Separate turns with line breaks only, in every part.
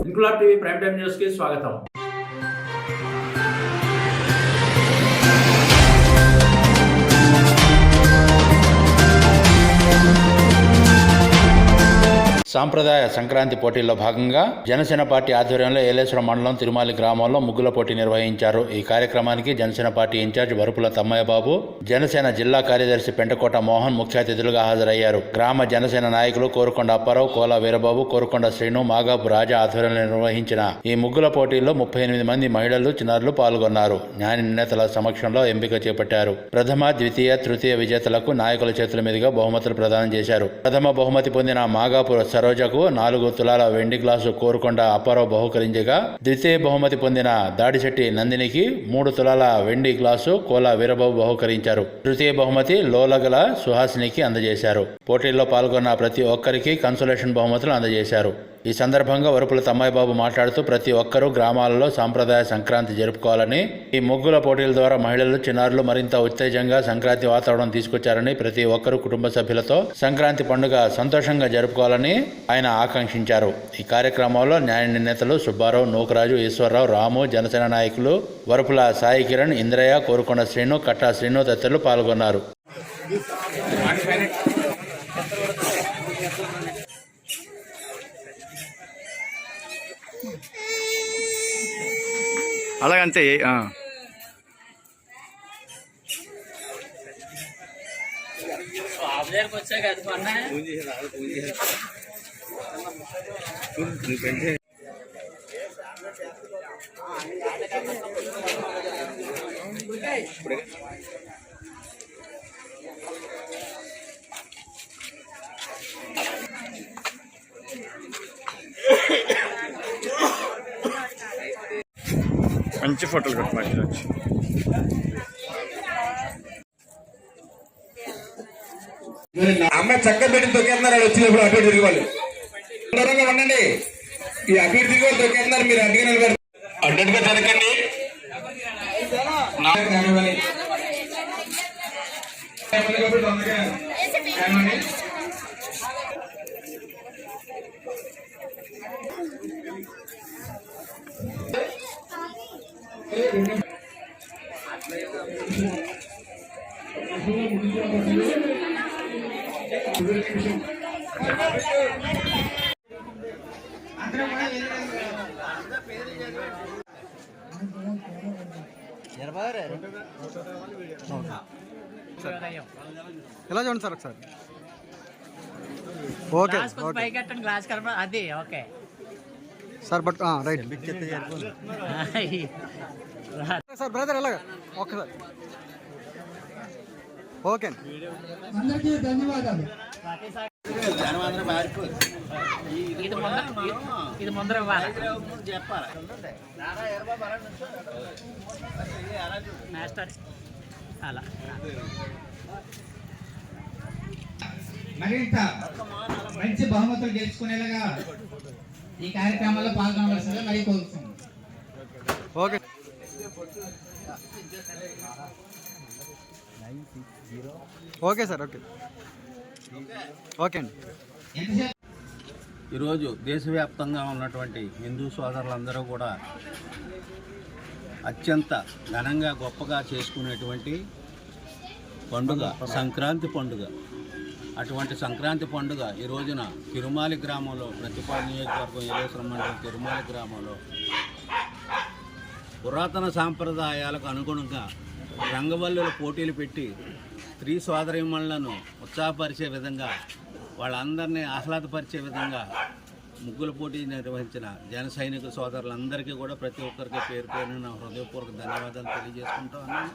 Inquilab TV prime time news కి స్వాగతం. సాంప్రదాయ సంక్రాంతి పోటీల్లో భాగంగా జనసేన పార్టీ ఆధ్వర్యంలో ఏలేశ్వరం మండలం తిరుమాలి గ్రామంలో ముగ్గుల పోటీ నిర్వహించారు. ఈ కార్యక్రమానికి జనసేన పార్టీ ఇన్ఛార్జ్ వరుపుల తమ్మయ్య బాబు, జనసేన జిల్లా కార్యదర్శి పెంటకోట మోహన్ ముఖ్య అతిథులుగా హాజరయ్యారు. గ్రామ జనసేన నాయకులు కోరుకొండ అప్పారావు, కోలా వీరబాబు, కోరుకొండ శ్రీను, మాగాపు రాజా ఆధ్వర్యంలో నిర్వహించిన ఈ ముగ్గుల పోటీల్లో 38 మంది మహిళలు, చిన్నారులు పాల్గొన్నారు. న్యాయ నిర్ణేతల సమక్షంలో ఎంపిక చేపట్టారు. ప్రథమ, ద్వితీయ, తృతీయ విజేతలకు నాయకుల చేతుల మీదుగా బహుమతులు ప్రదానం చేశారు. ప్రథమ బహుమతి పొందిన మాగాపు సరోజకు 4 తులాల వెండి గ్లాసు కోరుకొండ అప్పారావు బహుకరించగా, ద్వితీయ బహుమతి పొందిన దాడిశెట్టి నందినికి 3 తులాల వెండి గ్లాసు కోలా వీరబాబు బహుకరించారు. తృతీయ బహుమతి లోలగల సుహాసినికి అందజేశారు. పోటీల్లో పాల్గొన్న ప్రతి ఒక్కరికి కన్సోలేషన్ బహుమతులు అందజేశారు. ఈ సందర్భంగా వరుపుల తమ్మయ్య బాబు మాట్లాడుతూ ప్రతి ఒక్కరూ గ్రామాలలో సాంప్రదాయ సంక్రాంతి జరుపుకోవాలని, ఈ ముగ్గుల పోటీల ద్వారా మహిళలు, చిన్నారులు మరింత ఉత్తేజంగా సంక్రాంతి వాతావరణం తీసుకొచ్చారని, ప్రతి ఒక్కరూ కుటుంబ సభ్యులతో సంక్రాంతి పండుగ సంతోషంగా జరుపుకోవాలని ఆయన ఆకాంక్షించారు. ఈ కార్యక్రమంలో న్యాయ నిర్ణేతలు సుబ్బారావు, నూకరాజు, ఈశ్వరరావు, రాము, జనసేన నాయకులు వరుపుల సాయి కిరణ్, ఇంద్రయ్య, కోరుకొండ శ్రీను, కట్టా శ్రీను తదితరులు పాల్గొన్నారు.
అలాగంతే మంచి ఫోటోలు కట్టమండి.
అమ్మాయి చక్కగా పెట్టి తొక్కేస్తున్నారు. వచ్చినప్పుడు అటు తిరిగి వాళ్ళు దూరంగా ఉండండి. ఈ అటు తిరిగి వాళ్ళు తొక్కేస్తున్నారు. మీరు అడ్డుగా నిలబడి అడ్డగా జరగండి.
ఎలా చూడండి సార్ ఒకసారి. ఓకే
అది okay
sir. But right sir. Brother ఎలాగా ఒక్కసారి. ఓకే
అందరికీ ధన్యవాదాలు.
ఇది ముందర అలా
మరింత మంచి బహుమతులు గెలుచుకునేలాగా ఈ కార్యక్రమాల్లో పాల్గొనవలసిందిగా మరి కోరుతున్నాం.
Okay okay sir. Okay okay అండి.
ఈరోజు దేశవ్యాప్తంగా ఉన్నటువంటి హిందూ సోదరులందరూ కూడా అత్యంత ఘనంగా గొప్పగా చేసుకునేటువంటి పండుగ సంక్రాంతి పండుగ. అటువంటి సంక్రాంతి పండుగ ఈ రోజున తిరుమాలి గ్రామంలో, ప్రతిపాడు నియోజకవర్గం ఏలేశ్వరం మండలం తిరుమాలి గ్రామంలో పురాతన సాంప్రదాయాలకు అనుగుణంగా రంగవల్లుల పోటీలు పెట్టి స్త్రీ సోదరీమణులను ఉత్సాహపరిచే విధంగా, వాళ్ళందరినీ ఆహ్లాదపరిచే విధంగా ముగ్గుల పోటీ నిర్వహించిన జన సైనిక సోదరులందరికీ కూడా ప్రతి ఒక్కరికి పేరు పేరున నా హృదయపూర్వక ధన్యవాదాలు తెలియజేసుకుంటూ ఉన్నాను.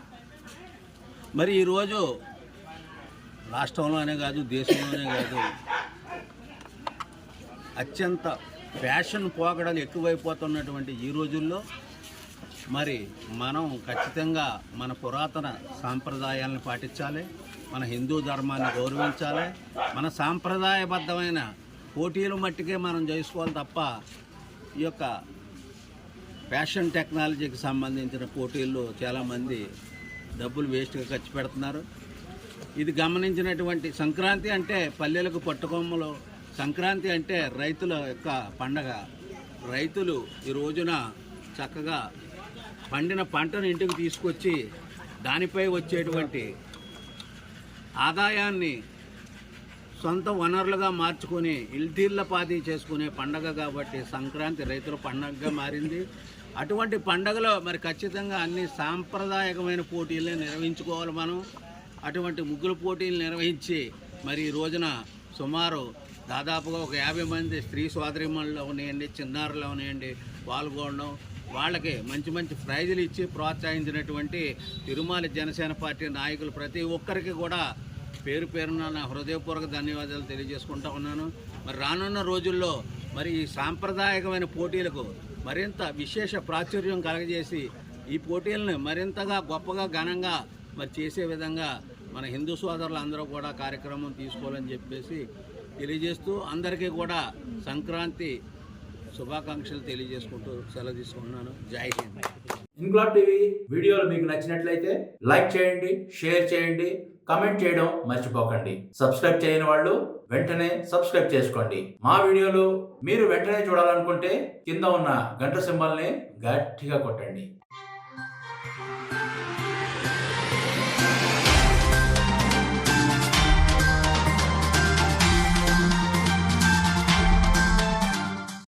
మరి ఈరోజు రాష్ట్రంలోనే కాదు, దేశంలోనే కాదు, అత్యంత ఫ్యాషన్ పోకడలు ఎక్కువైపోతున్నటువంటి ఈ రోజుల్లో మరి మనం ఖచ్చితంగా మన పురాతన సాంప్రదాయాలను పాటించాలి, మన హిందూ ధర్మాన్ని గౌరవించాలి, మన సాంప్రదాయబద్ధమైన పోటీలు మట్టికే మనం చేసుకోవాలి తప్ప ఈ యొక్క ఫ్యాషన్ టెక్నాలజీకి సంబంధించిన పోటీల్లో చాలామంది డబ్బులు వేస్ట్గా ఖర్చు పెడుతున్నారు. ఇది గమనించినటువంటి సంక్రాంతి అంటే పల్లెలకు పట్టుకొమ్మలు, సంక్రాంతి అంటే రైతుల యొక్క పండగ. రైతులు ఈ రోజున చక్కగా పండిన పంటను ఇంటికి తీసుకొచ్చి దానిపై వచ్చేటువంటి ఆదాయాన్ని సొంత వనరులుగా మార్చుకొని ఇల్తీర్లపాది చేసుకునే పండగ కాబట్టి సంక్రాంతి రైతుల పండగగా మారింది. అటువంటి పండగలో మరి ఖచ్చితంగా అన్ని సాంప్రదాయకమైన పోటీలే నిర్వహించుకోవాలి మనం. అటువంటి ముగ్గుల పోటీలు నిర్వహించి మరి ఈ రోజున సుమారు దాదాపుగా ఒక 50 మంది స్త్రీ సోదరిమణులు ఉన్నాయండి, చిన్నారులు ఉన్నాయండి పాల్గొనడం, వాళ్ళకి మంచి మంచి ప్రైజులు ఇచ్చి ప్రోత్సహించినటువంటి తిరుమల జనసేన పార్టీ నాయకులు ప్రతి ఒక్కరికి కూడా పేరు పేరున నా హృదయపూర్వక ధన్యవాదాలు తెలియజేసుకుంటా ఉన్నాను. మరి రానున్న రోజుల్లో మరి ఈ సాంప్రదాయకమైన పోటీలకు మరింత విశేష ప్రాచుర్యం కలగజేసి ఈ పోటీలను మరింతగా గొప్పగా ఘనంగా మరి చేసే విధంగా మన హిందూ సోదరులు అందరూ కూడా కార్యక్రమం తీసుకోవాలని చెప్పేసి తెలియజేస్తూ అందరికీ కూడా సంక్రాంతి శుభాకాంక్షలు తెలియజేసుకుంటూ సెలవు తీసుకుంటున్నాను. జై హింద్.
ఇన్క్లాబ్ టీవీ వీడియోలు మీకు నచ్చినట్లయితే లైక్ చేయండి, షేర్ చేయండి, కమెంట్ చేయడం మర్చిపోకండి. సబ్స్క్రైబ్ చేయని వాళ్ళు వెంటనే సబ్స్క్రైబ్ చేసుకోండి. మా వీడియోలు మీరు వెంటనే చూడాలనుకుంటే కింద ఉన్న గంట సింబల్ని గట్టిగా కొట్టండి.